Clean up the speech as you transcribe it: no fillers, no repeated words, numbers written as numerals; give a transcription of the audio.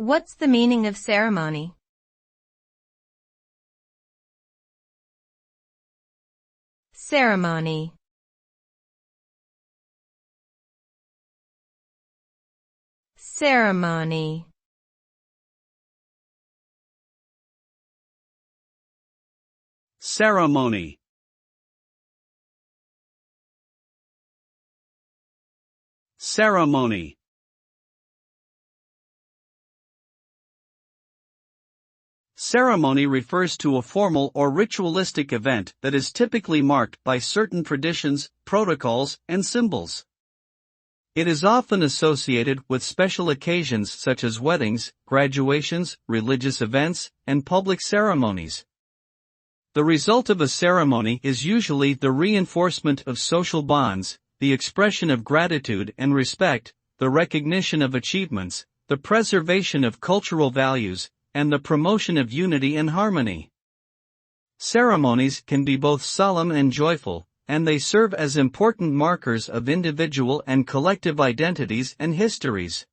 What's the meaning of ceremony? Ceremony. Ceremony. Ceremony. Ceremony. Ceremony refers to a formal or ritualistic event that is typically marked by certain traditions, protocols, and symbols. It is often associated with special occasions such as weddings, graduations, religious events, and public ceremonies. The result of a ceremony is usually the reinforcement of social bonds, the expression of gratitude and respect, the recognition of achievements, the preservation of cultural values, and the promotion of unity and harmony. Ceremonies can be both solemn and joyful, and they serve as important markers of individual and collective identities and histories.